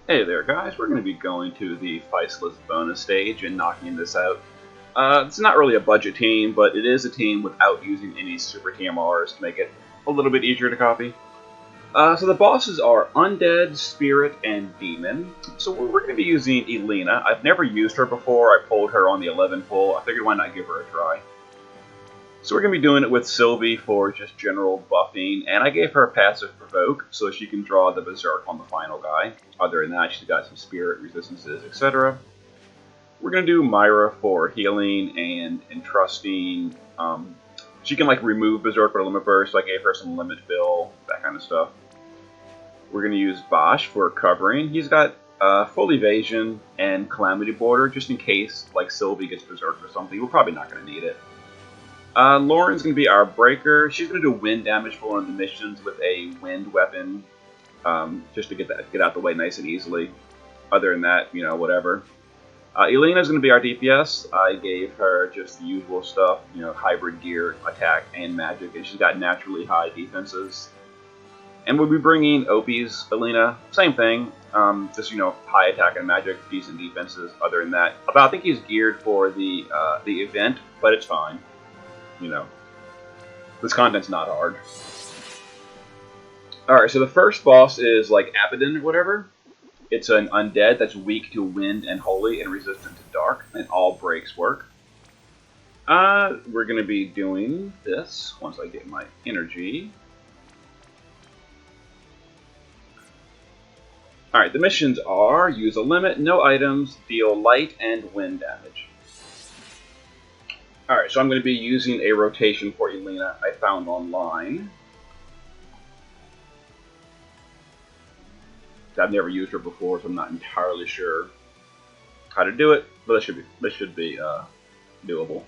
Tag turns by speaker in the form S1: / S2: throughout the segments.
S1: Hey there guys, we're going to be going to the Physalis bonus stage and knocking this out. It's not really a budget team, but it is a team without using any super TMRs to make it a little bit easier to copy. So the bosses are Undead, Spirit, and Demon. So we're going to be using Elena. I've never used her before. I pulled her on the 11 pull. I figured why not give her a try. So we're going to be doing it with Sylvie for just general buffing, and I gave her a passive Provoke so she can draw the Berserk on the final guy. Other than that, she's got some Spirit resistances, etc. We're going to do Myra for healing and entrusting. She can like remove Berserk or Limit Burst, so I gave her some Limit Fill, that kind of stuff. We're going to use Bosch for covering. He's got full evasion and Calamity Border, just in case like Sylvie gets Berserk or something. We're probably not going to need it. Lauren's going to be our breaker. She's going to do wind damage for one of the missions with a wind weapon, just to get out the way nice and easily. Other than that, you know, whatever. Elena's going to be our DPS. I gave her just the usual stuff, you know, hybrid gear, attack, and magic, and she's got naturally high defenses. And we'll be bringing Opie's Elena, same thing, just, you know, high attack and magic, decent defenses. Other than that, I think he's geared for the event, but it's fine. You know, this content's not hard. Alright, so the first boss is like Abaddon or whatever. It's an undead that's weak to wind and holy and resistant to dark, and all breaks work. We're going to be doing this once I get my energy. Alright, the missions are use a limit, no items, deal light and wind damage. Alright, so I'm going to be using a rotation for Elena I found online. I've never used her before, so I'm not entirely sure how to do it, but this should be doable.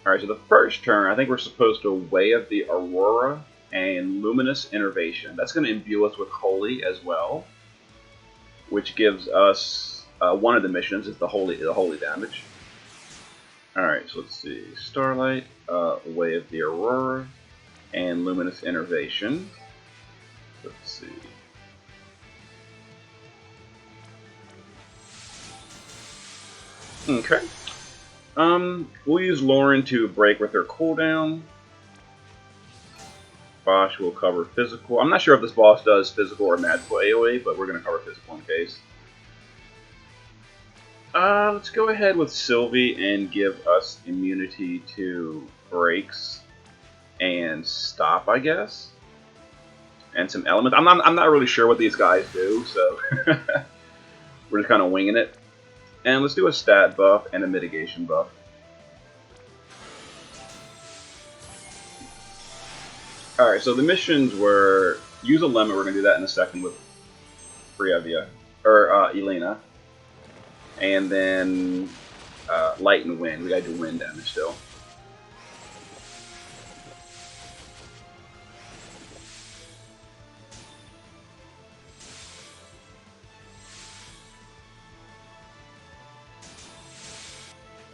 S1: Alright, so the first turn, I think we're supposed to Way of the Aurora and Luminous Innervation. That's going to imbue us with Holy as well, which gives us one of the missions is the holy damage. Alright, so let's see. Starlight, Way of the Aurora, and Luminous Innervation. Let's see. Okay. We'll use Lauren to break with her cooldown. Bosch will cover physical. I'm not sure if this boss does physical or magical AoE, but we're going to cover physical in case. Let's go ahead with Sylvie and give us immunity to breaks and stop, I guess. And some elements. I'm not really sure what these guys do, so we're just kind of winging it. And let's do a stat buff and a mitigation buff. Alright, so the missions were use a limit. We're going to do that in a second with Frievia, or Elena. And then light and wind. We gotta do wind damage still.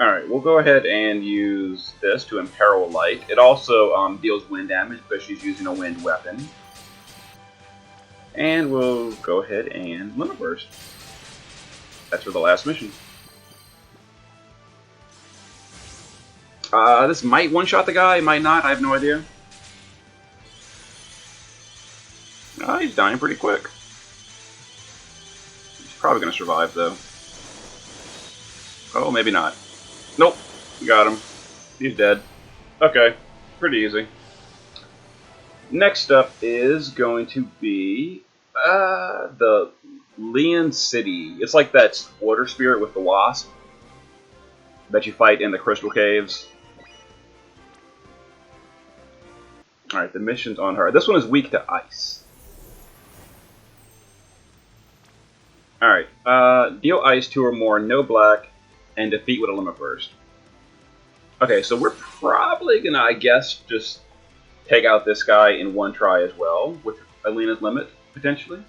S1: Alright, we'll go ahead and use this to imperil light. It also deals wind damage because she's using a wind weapon. And we'll go ahead and Limit Burst. That's for the last mission. This might one-shot the guy, might not, I have no idea. He's dying pretty quick. He's probably going to survive, though. Oh, maybe not. Nope, got him. He's dead. Okay, pretty easy. Next up is going to be the Lien City. It's like that water spirit with the wasp that you fight in the crystal caves. Alright, the mission's on her. This one is weak to ice. Alright, deal ice 2 or more, no black, and defeat with a limit burst. Okay, so we're probably gonna, I guess, just take out this guy in one try as well, with Elena's limit, potentially.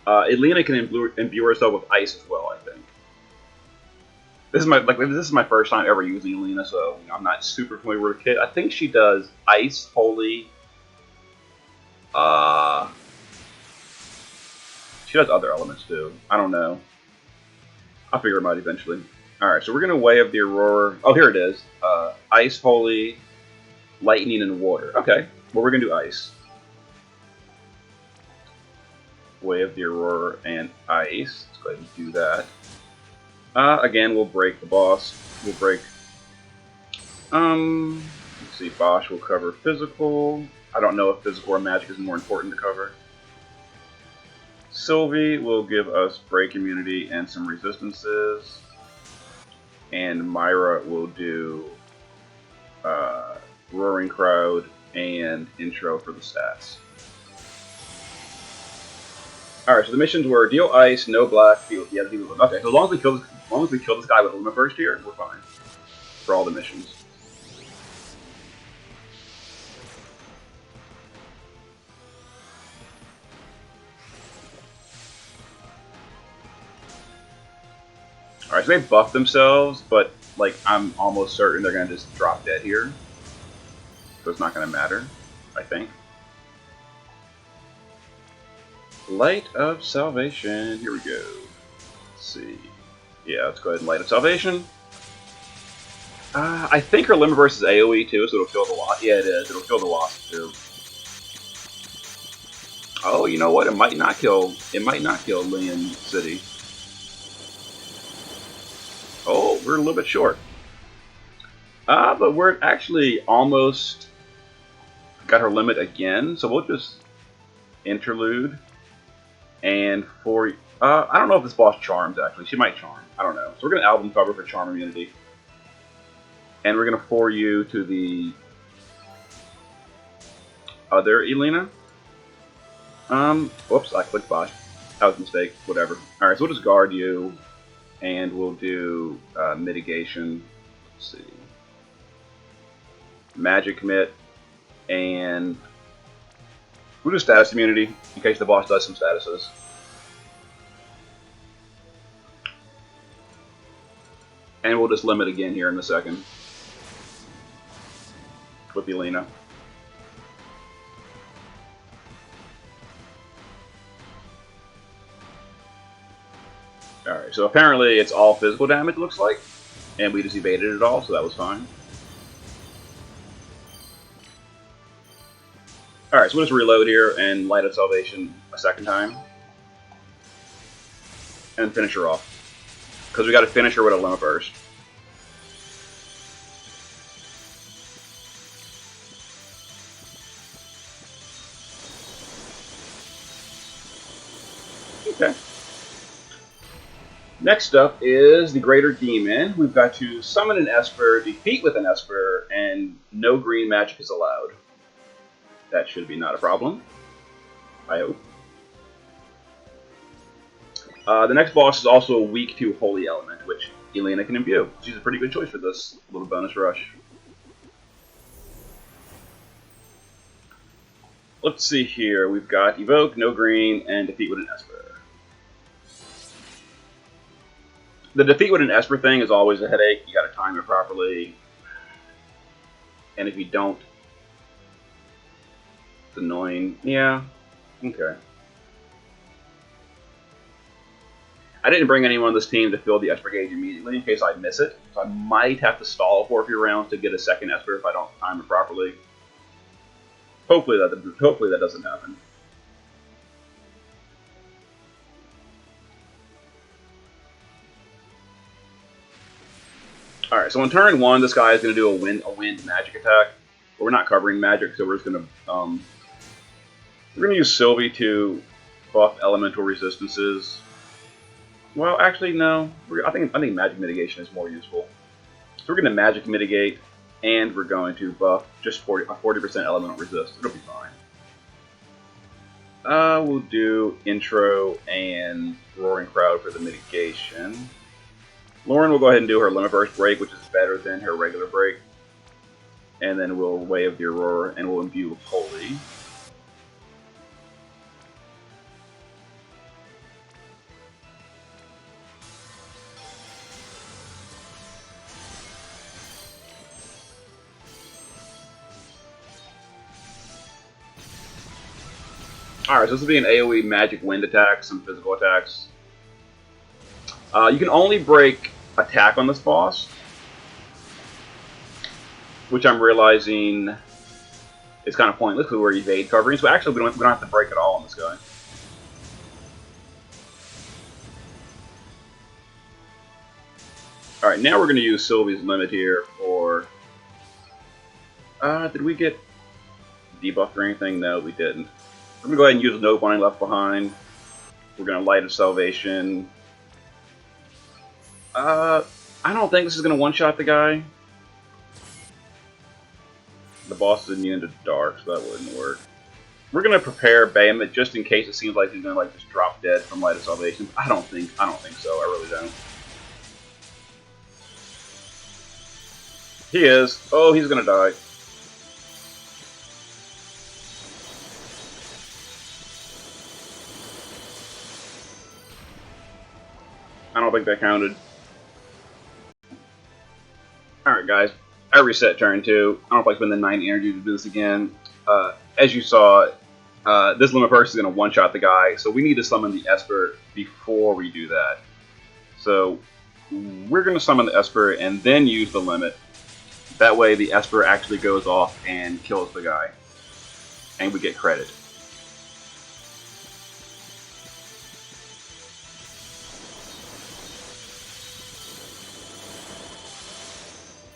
S1: Elena can imbue herself with ice as well, I think. This is my first time ever using Alina, so I'm not super familiar with her kit. I think she does Ice, Holy. She does other elements too. I don't know. I'll figure them out eventually. Alright, so we're gonna Way of the Aurora. Oh, here it is. Ice, Holy, Lightning, and Water. Okay, well, we're gonna do Ice. Way of the Aurora and Ice. Let's go ahead and do that. Again, we'll break the boss. We'll break. Let's see. Bosch will cover physical. I don't know if physical or magic is more important to cover. Sylvie will give us break immunity and some resistances. And Myra will do Roaring Crowd and Intro for the stats. Alright, so the missions were deal ice, no black, field. Yeah, okay, so as long as we kill this guy with Luma first here, we're fine. For all the missions. Alright, so they buff themselves, but like I'm almost certain they're gonna just drop dead here. So it's not gonna matter, I think. Light of Salvation. Here we go. Let's see. Yeah, let's go ahead and Light of Salvation. I think her Limberverse is AoE too, so it'll kill the Wasp. Yeah, it is. It'll kill the Wasp too. Oh, you know what? It might not kill. It might not kill Lien City. Oh, we're a little bit short. But we're actually almost got her limit again, so we'll just interlude. And for I don't know if this boss charms actually. She might charm. I don't know. So we're gonna album cover for charm immunity. And we're gonna forward you to the other Elena. Whoops, I clicked bot. That was a mistake. Whatever. Alright, so we'll just guard you. And we'll do mitigation. Let's see. Magic commit. And we'll do status immunity in case the boss does some statuses. And we'll just limit again here in a second. With Elena. Alright, so apparently it's all physical damage, looks like. And we just evaded it all, so that was fine. Alright, so we'll just reload here and Light of Salvation a second time. And finish her off. Because we got to finish her with a Limit Burst. Okay. Next up is the Greater Demon. We've got to summon an Esper, defeat with an Esper, and no green magic is allowed. That should be not a problem. I hope. The next boss is also weak to Holy Element, which Elena can imbue. She's a pretty good choice for this little bonus rush. Let's see here. We've got Evoke, no green, and defeat with an Esper. The defeat with an Esper thing is always a headache. You gotta time it properly. And if you don't, it's annoying. Yeah. Okay. I didn't bring anyone on this team to fill the Esper gauge immediately in case I miss it. So I might have to stall for a few rounds to get a second Esper if I don't time it properly. Hopefully that doesn't happen. Alright, so on turn 1, this guy is going to do a wind magic attack. But we're not covering magic, so we're just going to use Sylvie to buff elemental resistances. Well, actually, no. I think magic mitigation is more useful. So we're going to magic mitigate, and we're going to buff just 40% elemental resist. It'll be fine. We'll do intro and roaring crowd for the mitigation. Lauren will go ahead and do her Limit Burst break, which is better than her regular break. And then we'll Way of the Aurora, and we'll imbue with Holy. Alright, so this will be an AoE magic wind attack, some physical attacks. You can only break attack on this boss, which I'm realizing is kind of pointless because we're evade covering. So actually, we don't have to break at all on this guy. Alright, now we're going to use Sylvie's Limit here for... did we get debuffed or anything? No, we didn't. We're going to go ahead and use No Bunny Left Behind. We're going to Light of Salvation. I don't think this is going to one-shot the guy. The boss is immune to dark, so that wouldn't work. We're going to prepare Bahamut just in case it seems like he's going to like just drop dead from Light of Salvation. I don't think so. I really don't. He is. Oh, he's going to die. I don't think that counted. Alright guys, I reset turn 2. I don't know if I spend the 9 energy to do this again. As you saw, this limit burst is going to one-shot the guy, so we need to summon the Esper before we do that. So, we're going to summon the Esper and then use the limit. That way the Esper actually goes off and kills the guy. And we get credit.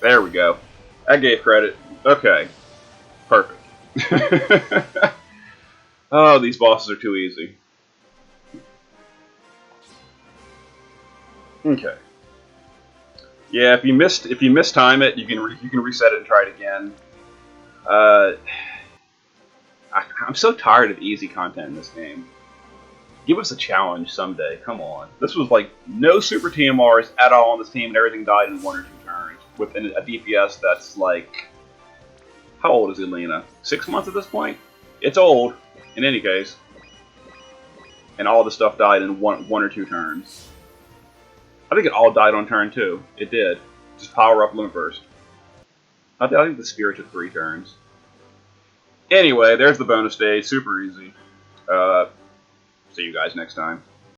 S1: There we go. I gave credit. Okay. Perfect. Oh, these bosses are too easy. Okay. Yeah, if you mistime it, you can reset it and try it again. I'm so tired of easy content in this game. Give us a challenge someday. Come on. This was like no super TMRs at all on this team, and everything died in 1 or 2 turns with a DPS that's like, how old is Elena? 6 months at this point? It's old, in any case. And all the stuff died in one or 2 turns. I think it all died on turn 2. It did. Just power up limit burst. I think the spear took 3 turns. Anyway, there's the bonus stage. Super easy. See you guys next time.